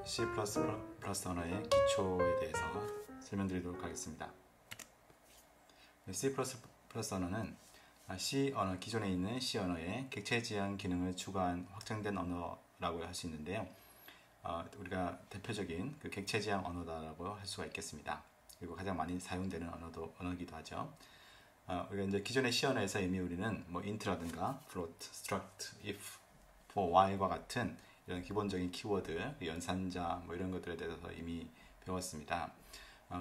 C++ 언어의 기초에 대해서 설명드리도록 하겠습니다. C++ 언어는 C 언어, 기존에 있는 C 언어에 객체 지향 기능을 추가한 확장된 언어라고 할 수 있는데요. 우리가 대표적인 그 객체 지향 언어다라고 할 수가 있겠습니다. 그리고 가장 많이 사용되는 언어기도 하죠. 우리가 이제 기존의 C 언어에서 이미 우리는 뭐 int라든가 float, struct, if, for, while과 같은 이런 기본적인 키워드, 연산자 뭐 이런 것들에 대해서 이미 배웠습니다.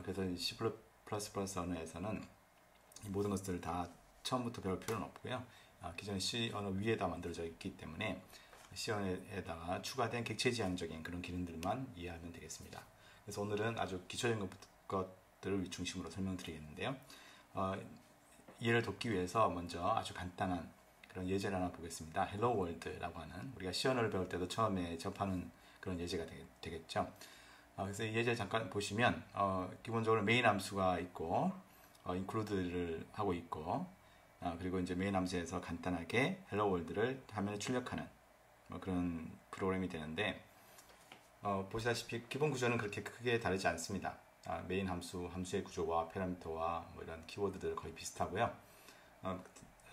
그래서 C++ 언어에서는 이 모든 것들을 다 처음부터 배울 필요는 없고요. 기존의 C 언어 위에다 만들어져 있기 때문에 C 언어에다가 추가된 객체 지향적인 그런 기능들만 이해하면 되겠습니다. 그래서 오늘은 아주 기초적인 것들을 중심으로 설명드리겠는데요. 이해를 돕기 위해서 먼저 아주 간단한 그런 예제를 하나 보겠습니다. Hello World라고 하는 우리가 C 언어를 배울 때도 처음에 접하는 그런 예제가 되겠죠. 그래서 이 예제 잠깐 보시면 기본적으로 메인 함수가 있고 include를 하고 있고 그리고 이제 메인 함수에서 간단하게 Hello World를 화면에 출력하는 그런 프로그램이 되는데 보시다시피 기본 구조는 그렇게 크게 다르지 않습니다. 메인 함수의 구조와 패러미터와 뭐 이런 키워드들 거의 비슷하고요.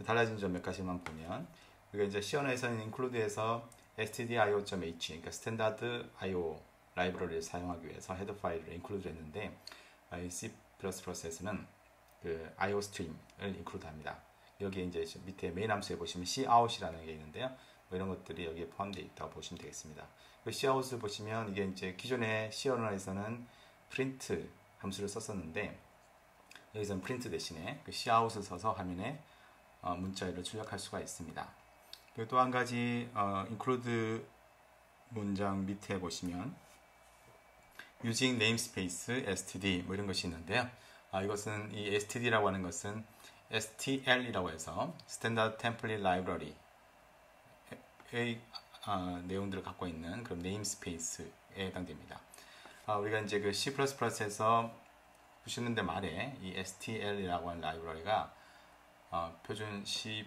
달라진 점 몇 가지만 보면 우리가 이제 C 언어에서는 include에서 stdio.h 그러니까 스탠다드 IO 라이브러리를 사용하기 위해서 헤더 파일을 include 했는데 C++에서는 그 IO 스트림을 include 합니다. 여기에 이제 밑에 메인 함수에 보시면 cout이라는 게 있는데요. 뭐 이런 것들이 여기에 포함되어 있다고 보시면 되겠습니다. 그 cout을 보시면 이게 이제 기존의 C 언어에서는 print 함수를 썼었는데 여기서는 print 대신에 그 cout을 써서 화면에 문자를 출력할 수가 있습니다. 그리고 또 한 가지 include 문장 밑에 보시면 using namespace std 뭐 이런 것이 있는데요. 이것은 이 std라고 하는 것은 STL이라고 해서 Standard Template Library의 내용들을 갖고 있는 그런 namespace에 해당됩니다. 우리가 이제 그 C++에서 보시는데 말에 이 STL이라고 하는 라이브러리가 표준 C++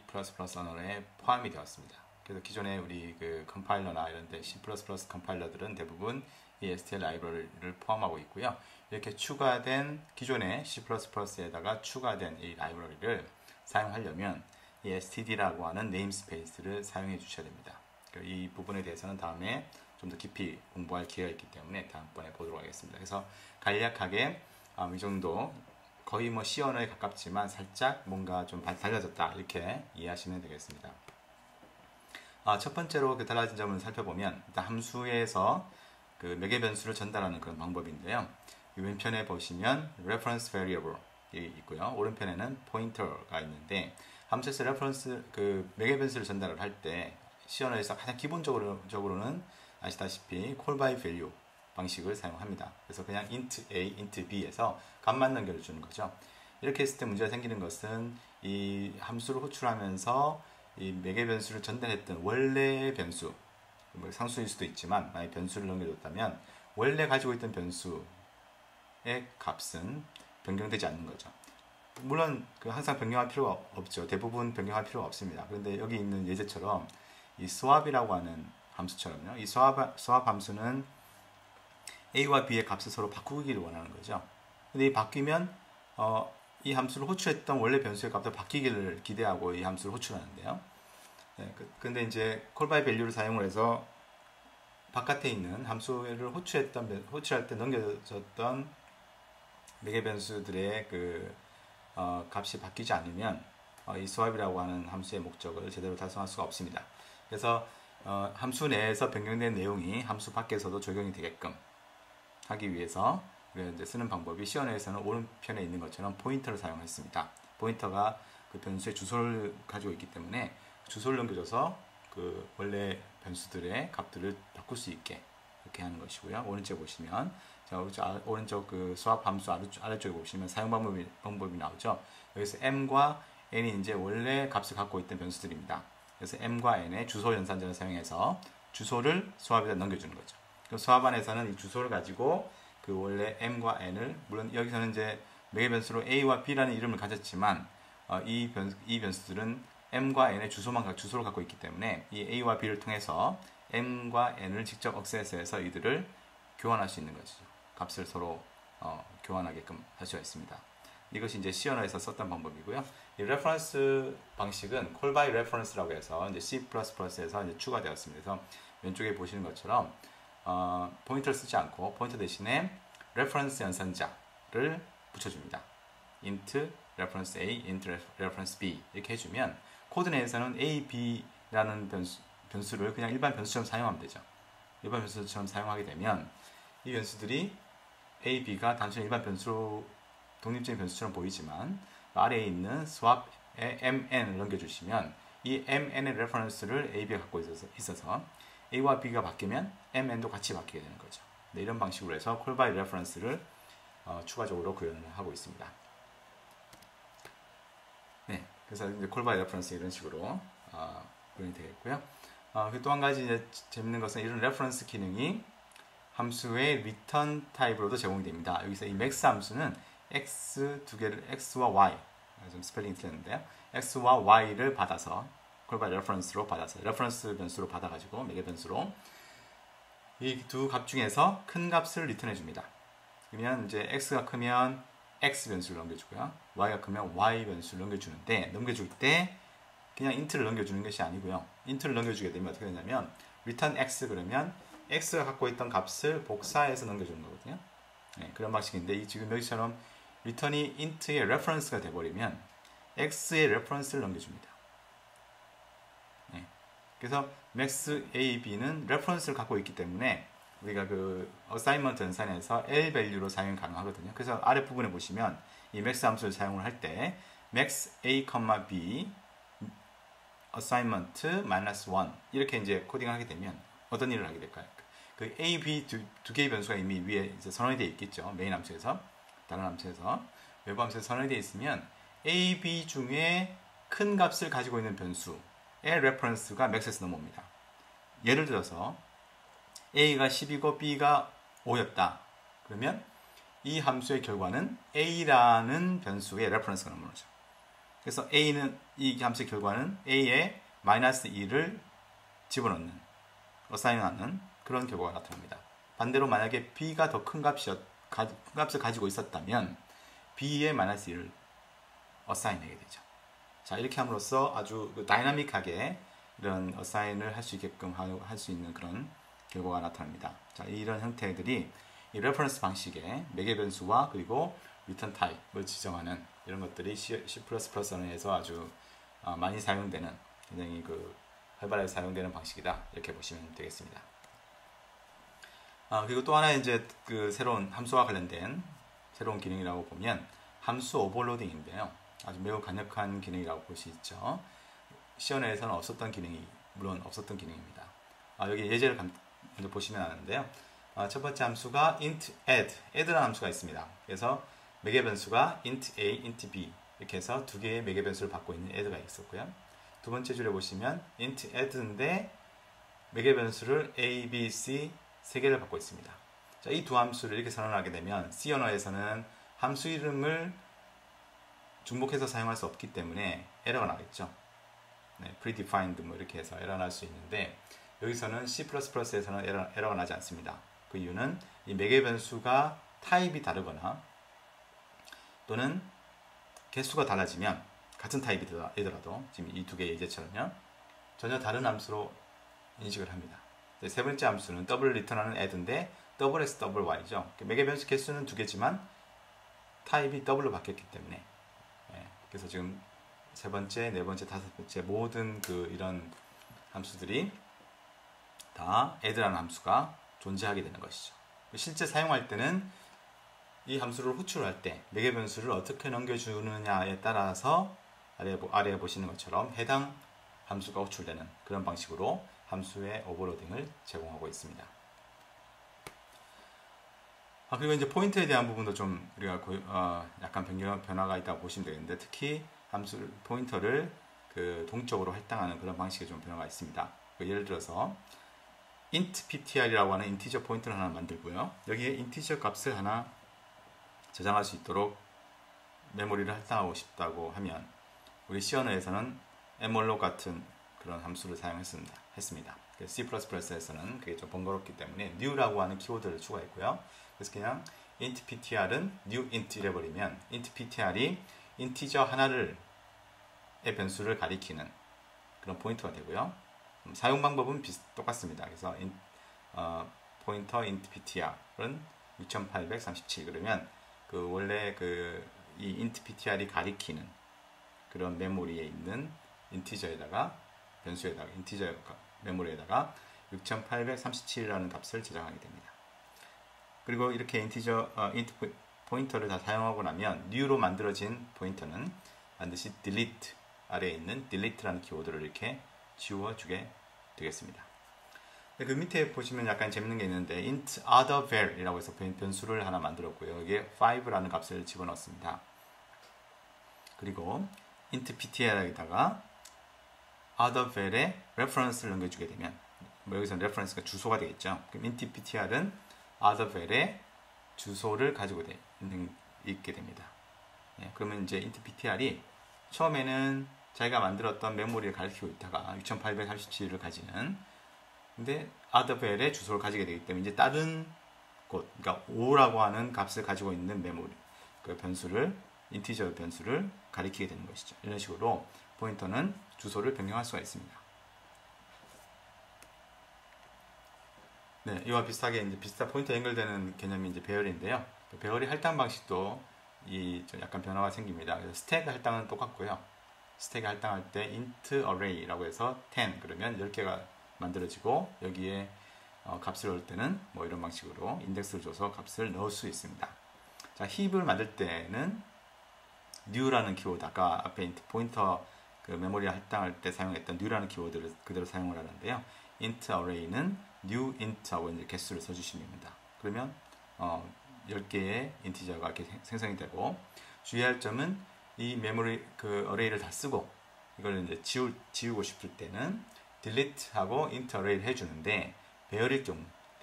언어에 포함이 되었습니다. 그래서 기존에 우리 그 컴파일러나 이런 데 C++ 컴파일러들은 대부분 이 STL 라이브러리를 포함하고 있고요. 이렇게 추가된 기존의 C++에다가 추가된 이 라이브러리를 사용하려면 이 std라고 하는 네임스페이스를 사용해 주셔야 됩니다. 이 부분에 대해서는 다음에 좀 더 깊이 공부할 기회가 있기 때문에 다음번에 보도록 하겠습니다. 그래서 간략하게 이 정도 거의 뭐 C 언어에 가깝지만 살짝 뭔가 좀 달라졌다 이렇게 이해하시면 되겠습니다. 첫 번째로 그 달라진 점을 살펴보면 일단 함수에서 그 매개 변수를 전달하는 그런 방법인데요. 왼편에 보시면 reference variable이 있고요. 오른편에는 pointer가 있는데 함수에서 reference 그 매개 변수를 전달을 할 때 C 언어에서 가장 기본적으로는 아시다시피 call by value 방식을 사용합니다. 그래서 그냥 int a, int b에서 값만 넘겨주는 거죠. 이렇게 했을 때 문제가 생기는 것은 이 함수를 호출하면서 이 매개 변수를 전달했던 원래 변수, 뭐 상수일 수도 있지만 만약 변수를 넘겨줬다면 원래 가지고 있던 변수의 값은 변경되지 않는 거죠. 물론 항상 변경할 필요가 없죠. 대부분 변경할 필요가 없습니다. 그런데 여기 있는 예제처럼 이 swap이라고 하는 함수처럼요. 이 swap 함수는 a와 b의 값을 서로 바꾸기를 원하는 거죠. 근데 이 바뀌면 이 함수를 호출했던 원래 변수의 값도 바뀌기를 기대하고 이 함수를 호출하는데요. 근데 이제 call by value를 사용을 해서 바깥에 있는 함수를 호출할 때 넘겨졌던 매개 변수들의 그 값이 바뀌지 않으면 이 swap이라고 하는 함수의 목적을 제대로 달성할 수가 없습니다. 그래서 함수 내에서 변경된 내용이 함수 밖에서도 적용이 되게끔 하기 위해서 우리가 이제 쓰는 방법이 C 언어에서는 오른편에 있는 것처럼 포인터를 사용했습니다. 포인터가 그 변수의 주소를 가지고 있기 때문에 주소를 넘겨줘서 그 원래 변수들의 값들을 바꿀 수 있게 이렇게 하는 것이고요. 오른쪽에 보시면 오른쪽 그 swap 함수 아래쪽에 보시면 사용 방법이 나오죠. 여기서 m과 n이 이제 원래 값을 갖고 있던 변수들입니다. 그래서 m과 n의 주소 연산자를 사용해서 주소를 swap에다 넘겨주는 거죠. 그럼 swap 안에서는 이 주소를 가지고 그 원래 m과 n을 물론 여기서는 이제 매개 변수로 a와 b라는 이름을 가졌지만 이 변수들은 m과 n의 주소를 갖고 있기 때문에 이 a와 b를 통해서 m과 n을 직접 억세스해서 이들을 교환할 수 있는 것이죠. 값을 서로 교환하게끔 할 수가 있습니다. 이것이 이제 C 언어에서 썼던 방법이고요. 이 레퍼런스 방식은 call by reference라고 해서 이제 C++에서 이제 추가되었습니다. 그래서 왼쪽에 보시는 것처럼 포인터를 쓰지 않고 포인터 대신에 reference 연산자를 붙여줍니다. int reference A, int reference B 이렇게 해주면 코드 내에서는 A, B라는 변수를 그냥 일반 변수처럼 사용하면 되죠. 일반 변수처럼 사용하게 되면 이 변수들이 A, B가 단순히 일반 변수로 독립적인 변수처럼 보이지만 아래에 있는 swap에 mn을 넘겨주시면 이 mn의 레퍼런스를 A, B가 갖고 있어서 A와 B가 바뀌면 mn도 같이 바뀌게 되는 거죠. 네, 이런 방식으로 해서 call by reference를 추가적으로 구현을 하고 있습니다. 네, 그래서 이제 call by reference 이런 식으로 구현이 되겠고요. 또 한 가지 이제 재밌는 것은 이런 reference 기능이 함수의 return 타입으로도 제공이 됩니다. 여기서 이 max 함수는 x 두 개를 x와 y 좀 스펠링이 틀렸는데요. x와 y를 받아서 call by reference로 받아서 레퍼런스 변수로 받아가지고 매개 변수로 이 두 값 중에서 큰 값을 리턴해 줍니다. 그러면 이제 x가 크면 x 변수를 넘겨주고요. y가 크면 y 변수를 넘겨주는데 넘겨줄 때 그냥 int를 넘겨주는 것이 아니고요. int를 넘겨주게 되면 어떻게 되냐면 return x 그러면 x가 갖고 있던 값을 복사해서 넘겨주는 거거든요. 네, 그런 방식인데 지금 여기처럼 return이 int의 reference가 돼버리면 x의 reference를 넘겨줍니다. 네, 그래서 max a, b는 reference를 갖고 있기 때문에 우리가 그 assignment 연산에서 L value로 사용이 가능하거든요. 그래서 아랫부분에 보시면 이 max 함수를 사용을 할 때 max a, b assignment -1 이렇게 이제 코딩을 하게 되면 어떤 일을 하게 될까요? 그 a, b 두 개의 변수가 이미 위에 이제 선언이 되어 있겠죠. 메인 함수에서 다른 함수에서 외부 함수에서 선언이 되어 있으면 a, b 중에 큰 값을 가지고 있는 변수의 레퍼런스가 max에서 넘어옵니다. 예를 들어서 a가 10이고 b가 5였다. 그러면 이 함수의 결과는 a라는 변수의 레퍼런스가 넘어오죠. 그래서 a는 이 함수의 결과는 a에 -2를 집어넣는 어사인하는 그런 결과가 나타납니다. 반대로 만약에 b가 더 큰 값을 가지고 있었다면 b에 -1을 어사인하게 되죠. 자, 이렇게 함으로써 아주 다이나믹하게 이런 어사인을 할 수 있게끔 할 수 있는 그런 결과가 나타납니다. 자, 이런 형태들이 이 레퍼런스 방식의 매개 변수와 그리고 리턴 타입을 지정하는 이런 것들이 C++ 언어에서 아주 많이 사용되는 굉장히 활발하게 사용되는 방식이다 이렇게 보시면 되겠습니다. 그리고 또 하나 이제 새로운 함수와 관련된 새로운 기능이라고 보면 함수 오버로딩인데요. 아주 매우 강력한 기능이라고 볼 수 있죠. C 언어에서는 없었던 기능이 물론 없었던 기능입니다. 여기 예제를 먼저 보시면 아는데요. 첫 번째 함수가 int add라는 함수가 있습니다. 그래서 매개 변수가 int a, int b 이렇게 해서 두 개의 매개 변수를 받고 있는 add가 있었고요. 두 번째 줄에 보시면 int add인데 매개 변수를 a, b, c 세 개를 받고 있습니다. 자, 이 두 함수를 이렇게 선언하게 되면 C 언어에서는 함수 이름을 중복해서 사용할 수 없기 때문에 에러가 나겠죠. 네, predefined 뭐 이렇게 해서 에러가 날 수 있는데 여기서는 C++에서는 에러가 나지 않습니다. 그 이유는 이 매개 변수가 타입이 다르거나 또는 개수가 달라지면 같은 타입이더라도 지금 이 두 개의 예제처럼요 전혀 다른 함수로 인식을 합니다. 세 번째 함수는 더블 리턴하는 add인데 더블 x 더블 y죠. 매개 변수 개수는 두 개지만 타입이 더블로 바뀌었기 때문에 그래서 지금 세 번째, 네 번째, 다섯 번째 모든 이런 함수들이 다 add라는 함수가 존재하게 되는 것이죠. 실제 사용할 때는 이 함수를 호출할 때 매개 변수를 어떻게 넘겨주느냐에 따라서 아래에 보시는 것처럼 해당 함수가 호출되는 그런 방식으로 함수의 오버로딩을 제공하고 있습니다. 그리고 이제 포인터에 대한 부분도 좀 우리가 약간 변화가 있다고 보시면 되겠는데 특히 함수 포인터를 동적으로 할당하는 그런 방식의 좀 변화가 있습니다. 예를 들어서 int ptr이라고 하는 인티저 포인터를 하나 만들고요. 여기에 인티저 값을 하나 저장할 수 있도록 메모리를 할당하고 싶다고 하면 우리 C 언어에서는 malloc 같은 그런 함수를 사용했습니다. C++에서는 그게 좀 번거롭기 때문에 new라고 하는 키워드를 추가했고요. 그래서 그냥 int ptr은 new int 이래버리면 int ptr이 인티저 하나를 의 변수를 가리키는 그런 포인터가 되고요. 사용 방법은 똑같습니다. 그래서 포인터 int ptr은 6837 그러면 그 원래 이 int ptr이 가리키는 그런 메모리에 있는 인티저에다가 변수에다가 인티저 메모리에다가 6837이라는 값을 저장하게 됩니다. 그리고 이렇게 인티저 int 포인터를 다 사용하고 나면 new로 만들어진 포인터는 반드시 delete 아래에 있는 delete라는 키워드를 이렇게 지워주게 되겠습니다. 그 밑에 보시면 약간 재밌는 게 있는데 int other var 이라고 해서 변수를 하나 만들었고요. 여기에 5라는 값을 집어넣습니다. 그리고 int ptr에다가 other val의 reference를 넘겨주게 되면 여기서는 reference가 주소가 되겠죠. 그럼 int ptr은 other val의 주소를 가지고 있게 됩니다. 그러면 이제 int ptr이 처음에는 자기가 만들었던 메모리를 가리키고 있다가 6837을 가지는 근데 other val의 주소를 가지게 되기 때문에 이제 다른 곳, 그러니까 5라고 하는 값을 가지고 있는 메모리, 그 변수를, 인티저 변수를 가리키게 되는 것이죠. 이런 식으로 포인터는 주소를 변경할 수가 있습니다. 네, 이와 비슷하게 이제 비슷한 포인터 연결되는 개념이 이제 배열인데요. 배열의 할당 방식도 좀 약간 변화가 생깁니다. 그래서 스택 할당은 똑같고요. 스택 할당할 때 int array라고 해서 10 그러면 10개가 만들어지고 여기에 값을 넣을 때는 뭐 이런 방식으로 인덱스를 줘서 값을 넣을 수 있습니다. 자, 힙을 만들 때는 new라는 키워드 아까 앞에 포인터 그 메모리 할당할 때 사용했던 new라는 키워드를 그대로 사용을 하는데요. int array는 new int하고 이제 개수를 써주시면 됩니다. 그러면 10개의 인티저가 이렇게 생성이 되고 주의할 점은 이 메모리 그 array를 다 쓰고 이걸 이제 지우고 싶을 때는 delete하고 int array를 해주는데 배열일 경우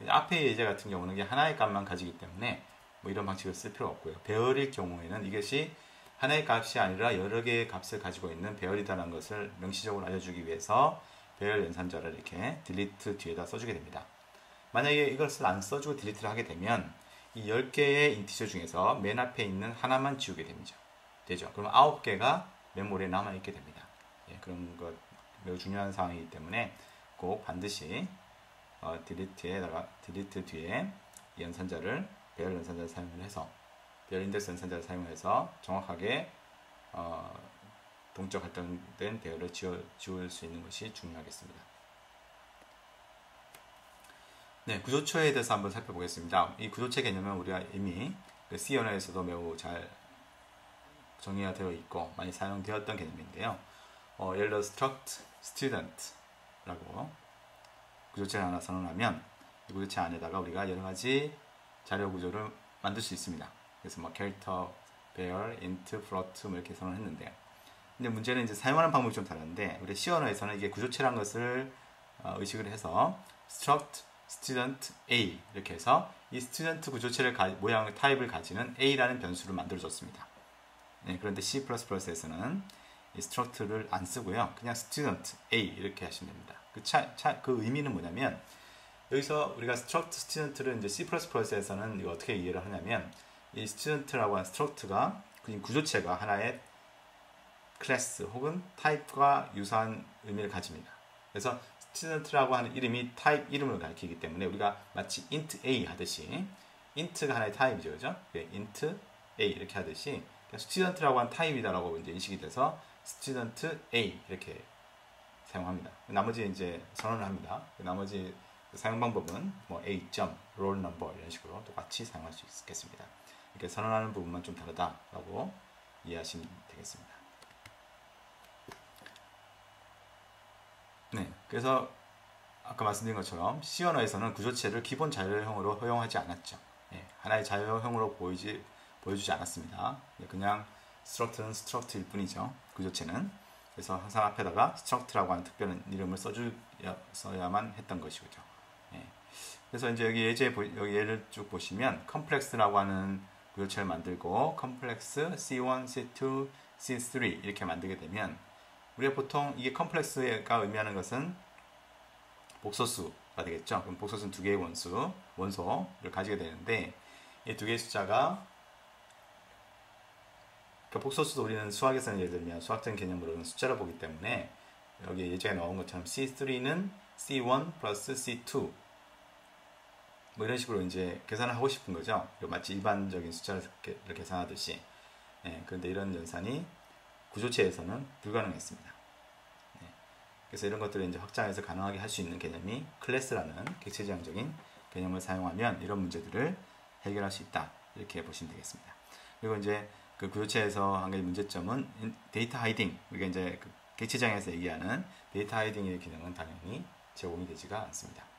앞에 예제 같은 경우는 이게 하나의 값만 가지기 때문에 뭐 이런 방식을 쓸 필요가 없고요. 배열일 경우에는 이것이 하나의 값이 아니라 여러 개의 값을 가지고 있는 배열이다라는 것을 명시적으로 알려주기 위해서 배열 연산자를 이렇게 delete 뒤에다 써주게 됩니다. 만약에 이것을 안 써주고 delete를 하게 되면 이 10개의 인티저 중에서 맨 앞에 있는 하나만 지우게 되죠. 그럼 9개가 메모리에 남아있게 됩니다. 그런 것 매우 중요한 사항이기 때문에 꼭 반드시 delete 뒤에 연산자를 배열 연산자를 사용을 해서 배열 인덱스 연산자를 사용해서 정확하게 동적 할당된 배열을 지울 수 있는 것이 중요하겠습니다. 네, 구조체에 대해서 한번 살펴보겠습니다. 이 구조체 개념은 우리가 이미 C 언어에서도 매우 잘 정의가 되어 있고 많이 사용되었던 개념인데요. 예를 들어 struct student라고 구조체를 하나 선언하면 이 구조체 안에다가 우리가 여러 가지 자료 구조를 만들 수 있습니다. 그래서 뭐 캐릭터, 배열, int, float 뭐 이렇게 선언했는데 근데 문제는 이제 사용하는 방법이 좀 다른데 우리 C 언어에서는 이게 구조체라는 것을 의식을 해서 struct student A 이렇게 해서 이 student 구조체를 모양 타입을 가지는 A라는 변수를 만들어줬습니다. 네, 그런데 C++에서는 이 struct를 안 쓰고요. 그냥 student A 이렇게 하시면 됩니다. 그 의미는 뭐냐면 여기서 우리가 struct student를 이제 C++에서는 이거 어떻게 이해를 하냐면 이 student라고 하는 struct가 구조체가 하나의 클래스 혹은 타입과 유사한 의미를 가집니다. 그래서 student라고 하는 이름이 타입 이름을 가리키기 때문에 우리가 마치 int a 하듯이 int가 하나의 타입이죠, 그죠? int a 이렇게 하듯이 student라고 하는 타입이다라고 이제 인식이 돼서 student a 이렇게 사용합니다. 나머지 이제 선언을 합니다. 나머지 사용 방법은 뭐 a. roll number 이런 식으로 똑같이 사용할 수 있겠습니다. 이렇게 선언하는 부분만 좀 다르다라고 이해하시면 되겠습니다. 네, 그래서 아까 말씀드린 것처럼 C 언어에서는 구조체를 기본 자료형으로 허용하지 않았죠. 하나의 자료형으로 보여주지 않았습니다. 그냥 struct는 struct일 뿐이죠. 구조체는. 그래서 항상 앞에다가 struct라고 하는 특별한 이름을 써야만 했던 것이죠. 그래서 이제 여기 여기 예를 쭉 보시면 complex라고 하는 구조체를 만들고 complex C1, C2, C3 이렇게 만들게 되면 우리가 보통 이게 컴플렉스가 의미하는 것은 복소수가 되겠죠. 그럼 복소수는 두 개의 원소를 가지게 되는데 이 두 개의 숫자가 그러니까 복소수도 우리는 수학에서는 예를 들면 수학적인 개념으로는 숫자를 보기 때문에 여기 예전에 나온 것처럼 C3는 C1 플러스 C2 뭐 이런 식으로 이제 계산을 하고 싶은 거죠. 마치 일반적인 숫자를 계산하듯이. 그런데 이런 연산이 구조체에서는 불가능했습니다. 그래서 이런 것들을 이제 확장해서 가능하게 할 수 있는 개념이 클래스라는 객체지향적인 개념을 사용하면 이런 문제들을 해결할 수 있다. 이렇게 보시면 되겠습니다. 그리고 이제 그 구조체에서 한 가지 문제점은 데이터 하이딩, 우리가 이제 그 객체지향에서 얘기하는 데이터 하이딩의 기능은 당연히 제공이 되지가 않습니다.